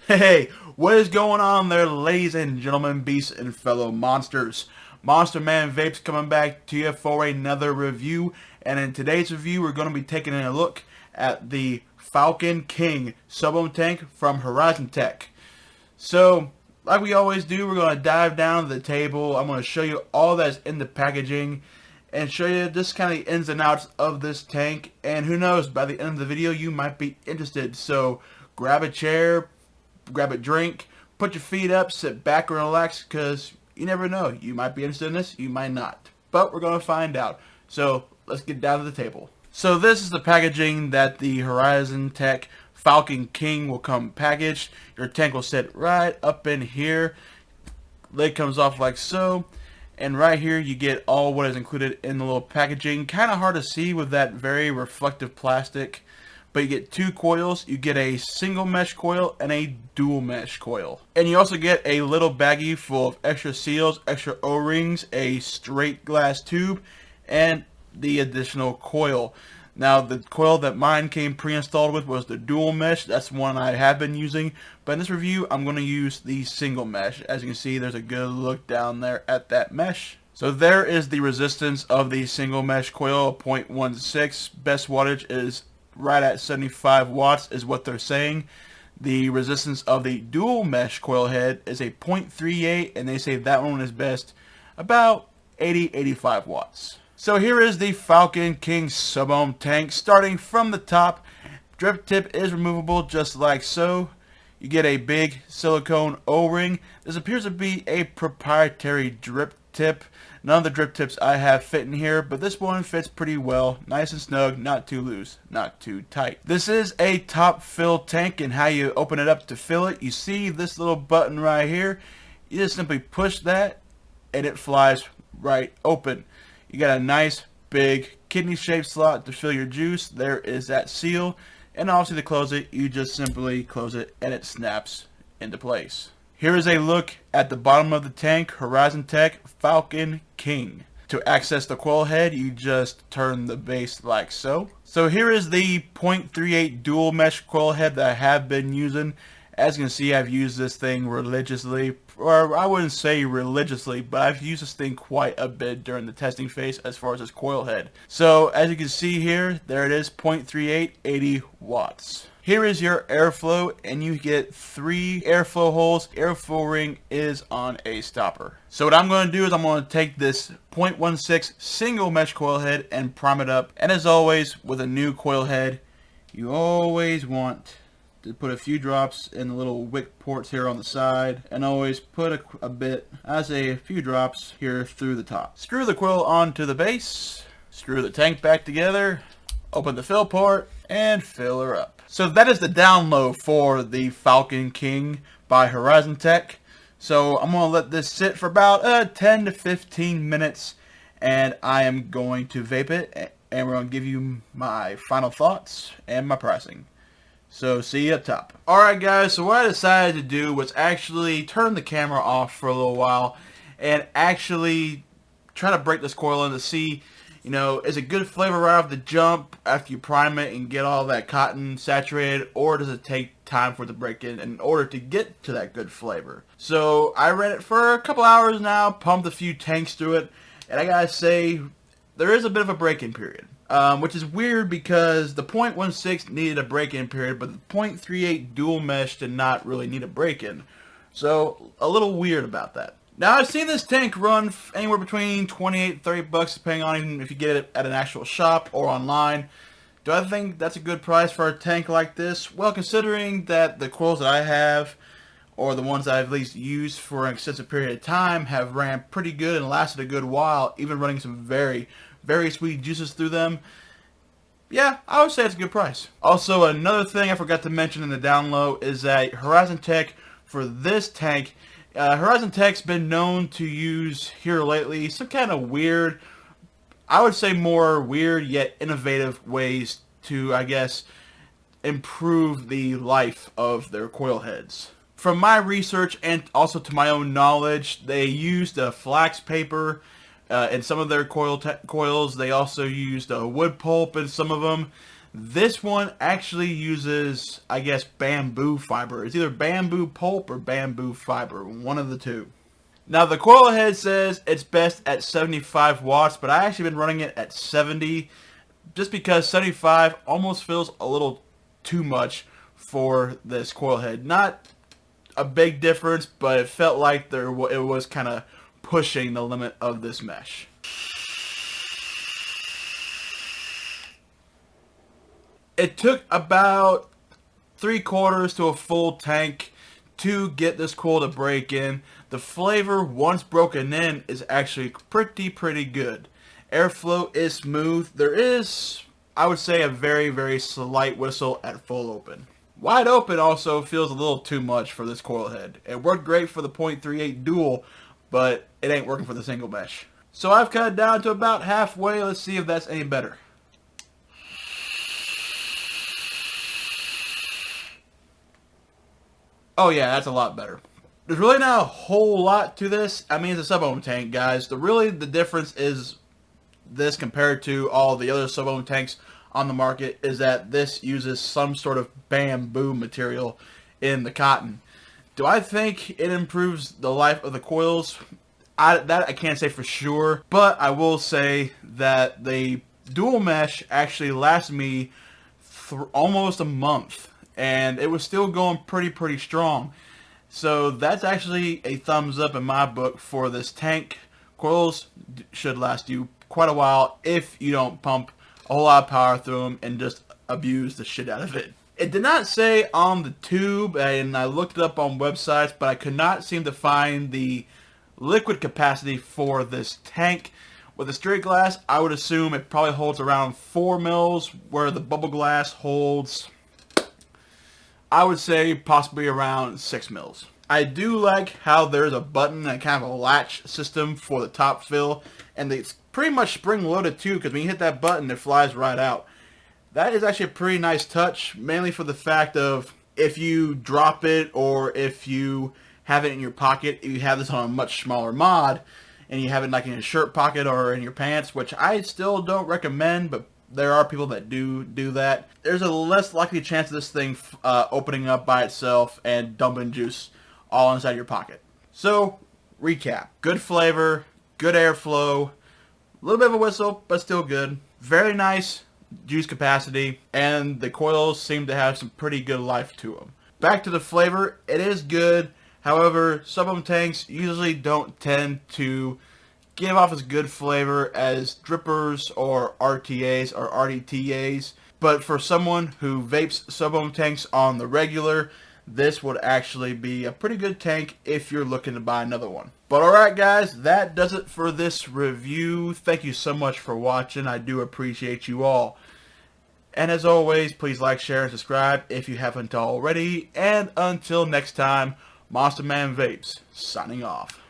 Hey, what is going on there, ladies and gentlemen, beasts and fellow monsters? Monster Man Vapes coming back to you for another review, and in today's review we're going to be taking a look at the Falcon King sub-ohm tank from Horizon Tech. So, like we always do, we're going to dive down to the table. I'm going to show you all that's in the packaging and show you just kind of the ins and outs of this tank, and who knows, by the end of the video you might be interested. So grab a chair, grab a drink, put your feet up, sit back and relax, because you never know. You might be interested in this, you might not. But we're going to find out. So let's get down to the table. So this is the packaging that the Horizon Tech Falcon King will come packaged. Your tank will sit right up in here. Lid comes off like so. And right here you get all what is included in the little packaging. Kind of hard to see with that very reflective plastic. But you get two coils. You get a single mesh coil and a dual mesh coil. And you also get a little baggie full of extra seals, extra O-rings, a straight glass tube, and the additional coil. Now the coil that mine came pre-installed with was the dual mesh. That's one I have been using. But in this review I'm going to use the single mesh. As you can see, there's a good look down there at that mesh. So there is the resistance of the single mesh coil, 0.16. Best wattage is right at 75 watts is what they're saying. The resistance of the dual mesh coil head is a 0.38, and they say that one is best about 80-85 watts. So here is the Falcon King sub-ohm tank. Starting from the top, drip tip is removable just like so. You get a big silicone O-ring. This appears to be a proprietary drip tip. None of the drip tips I have fit in here, but this one fits pretty well. Nice and snug, not too loose, not too tight. This is a top fill tank, and how you open it up to fill it, you see this little button right here. You just simply push that and it flies right open. You got a nice big kidney shaped slot to fill your juice. There is that seal, and obviously to close it you just simply close it and it snaps into place. Here is a look at the bottom of the tank. Horizon Tech Falcon King. To access the coil head, you just turn the base like so. So here is the 0.38 dual mesh coil head that I have been using. As you can see, I've used this thing religiously, or I wouldn't say religiously, but I've used this thing quite a bit during the testing phase as far as this coil head. So as you can see here, there it is, 0.38, 80 watts. Here is your airflow, and you get 3 airflow holes. Airflow ring is on a stopper. So what I'm going to do is I'm going to take this 0.16 single mesh coil head and prime it up. And as always, with a new coil head, you always want to put a few drops in the little wick ports here on the side, and always put a few drops here through the top. Screw the coil onto the base, screw the tank back together, open the fill port, and fill her up. So that is the download for the Falcon King by Horizon Tech. So I'm going to let this sit for about 10 to 15 minutes, and I am going to vape it, and we're going to give you my final thoughts and my pricing. So see you up top. Alright guys, so what I decided to do was actually turn the camera off for a little while and actually try to break this coil in to see, you know, is it good flavor right off the jump after you prime it and get all that cotton saturated, or does it take time for it to break in order to get to that good flavor? So I ran it for a couple hours now, pumped a few tanks through it, and I gotta say, there is a bit of a break-in period. Which is weird because the 0.16 needed a break-in period, but the 0.38 dual mesh did not really need a break-in. So, a little weird about that. Now, I've seen this tank run anywhere between 28 and 30 bucks, depending on if you get it at an actual shop or online. Do I think that's a good price for a tank like this? Well, considering that the coils that I have, or the ones that I've at least used for an extensive period of time, have ran pretty good and lasted a good while, even running some very sweet juices through them, yeah, I would say it's a good price. Also, another thing I forgot to mention in the down low is that Horizon Tech, for this tank, Horizon Tech's been known to use here lately some kind of weird, I would say more weird yet innovative ways to, I guess, improve the life of their coil heads. From my research and also to my own knowledge, they used a flax paper in some of their coils. They also used wood pulp in some of them. This one actually uses, I guess, bamboo fiber. It's either bamboo pulp or bamboo fiber, one of the two. Now the coil head says it's best at 75 watts, but I actually been running it at 70, just because 75 almost feels a little too much for this coil head. Not a big difference, but it felt like it was kind of pushing the limit of this mesh. It took about 3/4 to a full tank to get this coil to break in. The flavor, once broken in, is actually pretty good. Airflow is smooth. There is, I would say, a very slight whistle at full open. Wide open also feels a little too much for this coil head. It worked great for the .38 dual, but it ain't working for the single mesh. So I've cut it down to about halfway. Let's see if that's any better. Oh yeah, that's a lot better. There's really not a whole lot to this. I mean, it's a sub-ohm tank, guys. The difference is this compared to all the other sub-ohm tanks on the market is that this uses some sort of bamboo material in the cotton. Do I think it improves the life of the coils? That I can't say for sure, but I will say that the dual mesh actually lasted me almost a month, and it was still going pretty strong. So that's actually a thumbs up in my book for this tank. Coils should last you quite a while if you don't pump a whole lot of power through them and just abuse the shit out of it. It did not say on the tube, and I looked it up on websites, but I could not seem to find the liquid capacity for this tank. With a straight glass, I would assume it probably holds around 4 mils, where the bubble glass holds, I would say, possibly around 6 mils. I do like how there's a button and kind of a latch system for the top fill, and it's pretty much spring loaded too, because when you hit that button, it flies right out. That is actually a pretty nice touch, mainly for the fact of if you drop it or if you have it in your pocket, if you have this on a much smaller mod, and you have it like in your shirt pocket or in your pants, which I still don't recommend, but there are people that do that. There's a less likely chance of this thing opening up by itself and dumping juice all inside your pocket. So, recap. Good flavor, good airflow, a little bit of a whistle, but still good. Very nice juice capacity, and the coils seem to have some pretty good life to them. Back to the flavor, it is good. However, sub-ohm tanks usually don't tend to give off as good flavor as drippers or RTAs or RDTAs. But for someone who vapes sub-ohm tanks on the regular, this would actually be a pretty good tank if you're looking to buy another one. But alright guys, that does it for this review. Thank you so much for watching. I do appreciate you all. And as always, please like, share, and subscribe if you haven't already. And until next time, Monster Man Vapes, signing off.